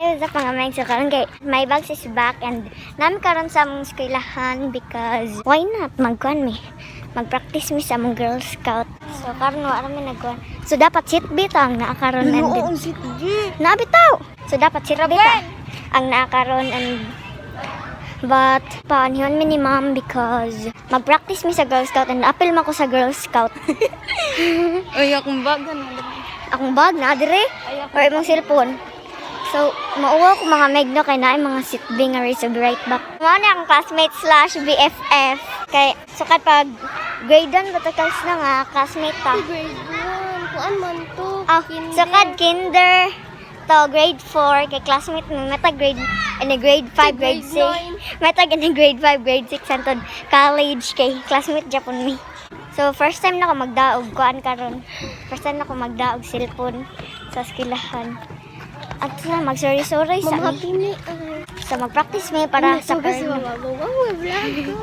Sa pangamay sa karon kay my bags is back and nami karon sa among eskwelahan because why not magkuan mi magpractice mi sa among Girl Scout. So karon wa mi nagkuan. So dapat sit bitang naakaron and nabitaw. So dapat sit bitang ang naakaron and but paanihon mi ni ma'am because magpractice mi sa Girl Scout and apil man ko sa Girl Scout. Ay, akong bag na. Akong bag na dire or imong cellphone. So, mauwa ko mga megno kay naay mga sitbing nga race of right back. Mga na ang classmate slash BFF. Kay, sukat pag grade 1 batakas na nga, classmate ta. Grade 1. Kuan man to. Sukat kinder to grade 4 kay classmate mo meta grade grade 5 grade 6. Meta grade 5 grade 6 antod college kay classmate Japon mi. So, first time na ako magdaog kuan karon. First time na ako magdaog cellphone sa eskwelahan. At sa mag-sorry-sorry sa Mamapini. sa mag-practice may para sa kasi karno. vlog ko.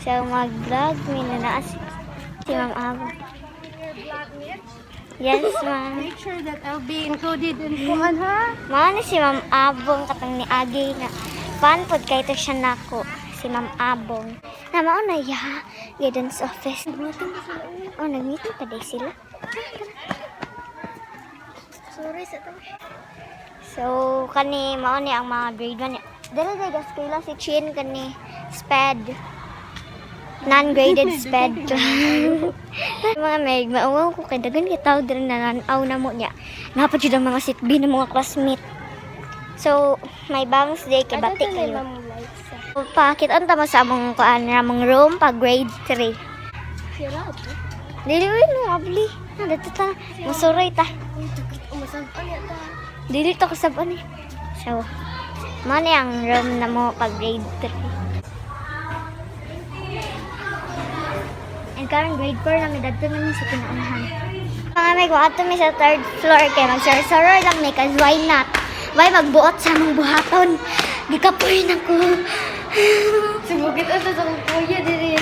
So mag-vlog may na si Ma'am Abo. Yes, ma'am. Make sure that I'll be included in kuan ha. Mao ni si Ma'am Abong katong ni Agi na fan pod kay to siya nako si Ma'am Abong. Na mao na ya guidance office. Oh, nag-meeting pa day sila. Sorry sa to. So kani mao ni ang mga grade 1. Dili day eskwela si Chin kani SPED. Non-graded SPED. Mga meg, mauwaw ko kay dagan kitaw din na nanaw na mo niya. Napad yun ang mga sitbi ng mga classmate. So, may bangs day kay batik kayo. Pakit mo sa among kuan ramong room pag grade 3. Sira to. Dili no abli. Nada ta. Musuray ta. Umasaban ya ta. Dili to kasabon eh. So, mo ni ang room na mo pag grade 3. And karong grade 4 na may dadto namin sa pinaunahan. Mga may guwato mi sa 3rd floor kay mag-sorry lang may cause why not? Why magbuot sa among buhaton? Gikapoy na ko. Sumugit ata sa kuya diri.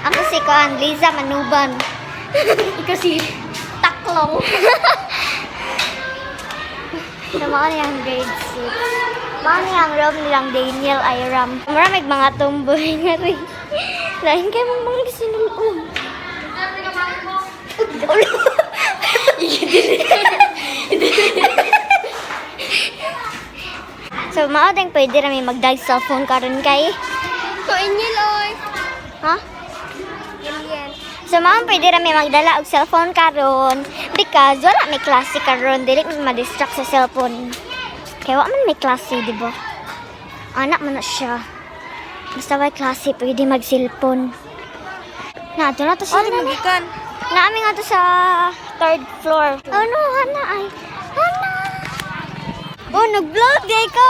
Ako si Kuan, Liza Manuban. Ikaw si Taklong. So, mga niyang grade 6. Mga niyang room nilang Daniel Iram. Maraming mga tumboy nga rin. Lain kayo mga gisinulong. So, maadeng pwede rami mag-dive cellphone karon kay. ko inyo loy. Ha? So, maadeng pwede rami magdala og cellphone karon because wala may klase karon, dili man ma-distract sa cellphone. Kaya wala man may klase, di ba? Anak man na siya. Basta may klase, pwede mag-cellphone. Nato na to sa Magikan. Naaming nga to sa 3rd floor. Oh no, Hana ay. Hana! Oh, nag-vlog day ko!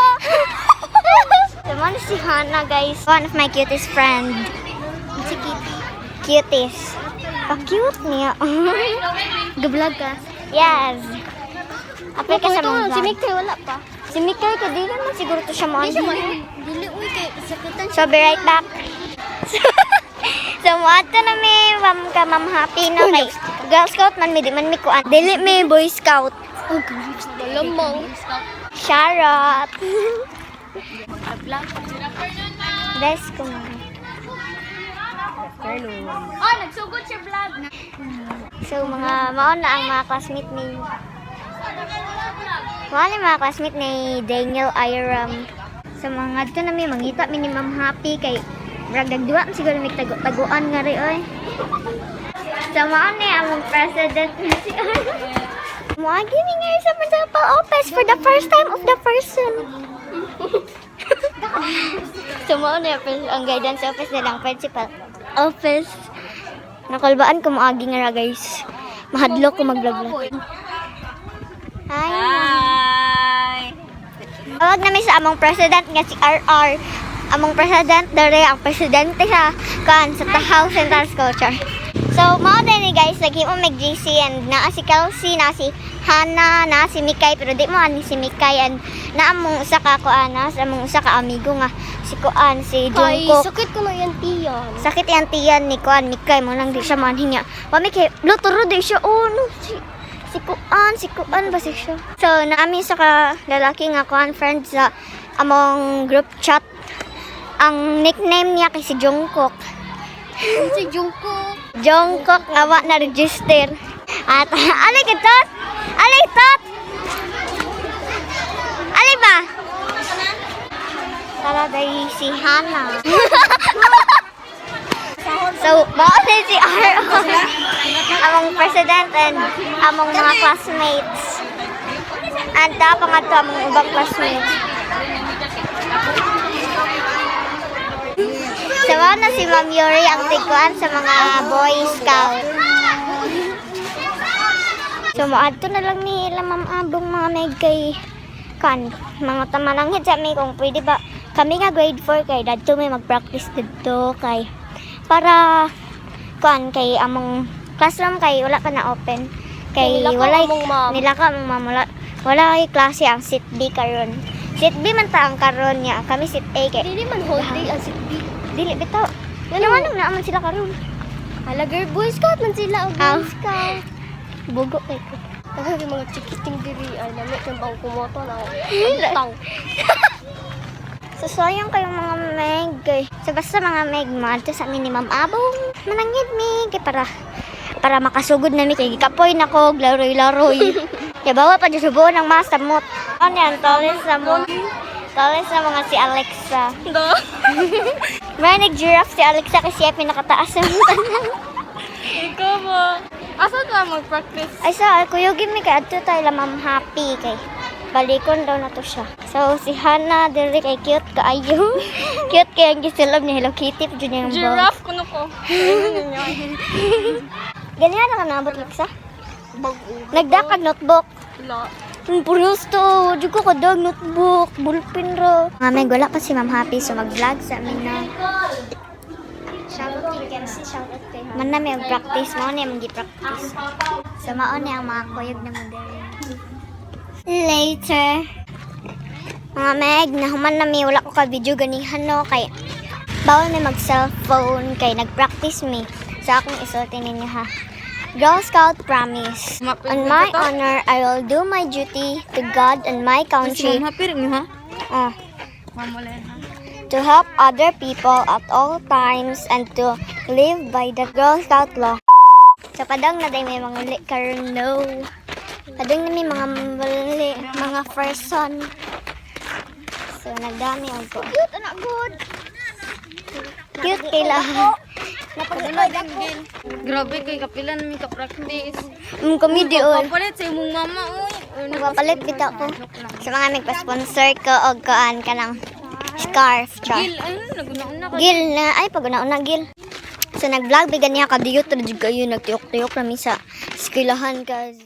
Naman si Hana, guys. One of my cutest friend. Si Kitty. Cutest. Pa-cute niya. Ga-vlog ka? Yes. Apay ka sa mga Si vlog. Mikay wala pa. Si Mikay, hindi naman siguro to siya mo. Dili uy kay sakitan So, be right back. So, ato na may Ma'am Happy na kay Girl Scout man mi di man mi kuan. Dili mi Boy Scout. Oh, gosh. Malamang. Charot. Best ko mo. Oh, nagsugod siya vlog. So, mga maon na ang mga classmate ni mga classmate ni Daniel Iram. So, mga dito na may mangita mi ni Ma'am Happy kay bragdag duwa siguro may taguan nga rin oy. So, maon ni ang president na si Muagi ni nga sa principal office for the first time of the person. So, maon ni ang guidance office nilang principal office. Nakalbaan ko maagi nga ra guys. Mahadlok ko mag-vlog. Hi. Hi. Tawag namin sa among president nga si RR. Among president dere ang presidente sa Tahaw Central Culture. So, mao din ni guys, naghimo mag GC and naa si Kelsey, naa si Hana, naa si Mikay, pero di mo ani si Mikay and naa among usa ka kuana, sa among usa ka amigo nga si Kuan, si Ay, Jungkook. sakit ko na yan tiyan. Sakit yan tiyan ni Kuan, Mikay mo lang di siya manhinya. Wa Mikay, luturo di siya. Oh no, Si Kuan ba siya? So, naami sa lalaki nga kuan friends sa among group chat. Ang nickname niya kay si Jungkook. Si Jungkook. Jungkook nga wa na register. At alay kitot? Alay tot? Alay ba? Tara day si Hana. So, baon din si RO. Among president and among mga classmates. And tapang ato among ubang classmates. So, na si Ma'am Yuri ang tiguan sa mga Boy Scout. So, maadto na lang ni ila Ma'am Abong mga may kay kan mga tamananghit sa mi kung pwede ba kami nga grade 4 kay dadto may mag-practice dito kay para kan kay among classroom kay wala pa na open kay wala nila ka among mamula wala kay klase ang sit B karon. Sit B man ta ang karon niya kami sit A kay Dili man whole day ang sit B. dili bitaw. Naman naaman sila karon. Hala girl, Boy Scout man sila o Boy Scout. Bugo kay ko. Kasi mga chikiting diri ay nami kang bang kumoto na. Tang. So, sayang kayong mga meg. So, basta mga meg mo, ito sa amin ni Ma'am Abong. Manangid mi. Kaya para makasugod na mi. Kaya gikapoy na ko, laroy-laroy. Kaya bawa pa dyan subuan ng mga samot. Ano yan? Tolis sa mga si Alexa. May nag-giraffe si Alexa kasi siya pinakataas ng tanang. Ikaw ba? Asa ka mag-practice? Ay, sa kuyogin mi kaya ito tayo la Ma'am Happy. Kay balikon daw na to siya. So, si Hana, dili kay cute kaayo. Cute kaya ang gisilab ni Hello Kitty. Dyan yung Giraffe kuno ko. Ganyan na ka naabot, Lexa? Bago. Nagdakag notebook. Wala. Puros to. Diyo ko kadag notebook. Ballpen ro. Mga meg, wala pa si Ma'am Happy. So, mag-vlog sa amin na. Shoutout kay Kenzie. Shoutout kay Hana. Man na may practice mo. Ano yung mag-practice. So, maon ang mga kuyog na modern. Later. Mga meg, nahuman na may wala ko ka-video ganihan no. Kay bawal may mag-cellphone. Kay nag-practice me. Sa akong isultin ninyo ha. Girl Scout promise. On my honor, I will do my duty to God and my country. Oh. To help other people at all times and to live by the Girl Scout law. Sa padang na day may mga uli karon no. Padang na may mga mali, mga person. So nagdami ako. Cute anak good. Cute kila. Napagdalay ako. Grabe kay kapilan mi ka practice. Kami di ol. Papalit sa imong mama oy. Nagpapalit bitaw ko. Sa mga nagpa-sponsor ko og kaan ka ng scarf. Char. Gil, ay naguna-una ka. Gil na, ay pag-una Gil. So nag-vlog bigan niya kadiyot na jud kayo nagtiyok-tiyok kami sa eskwelahan guys.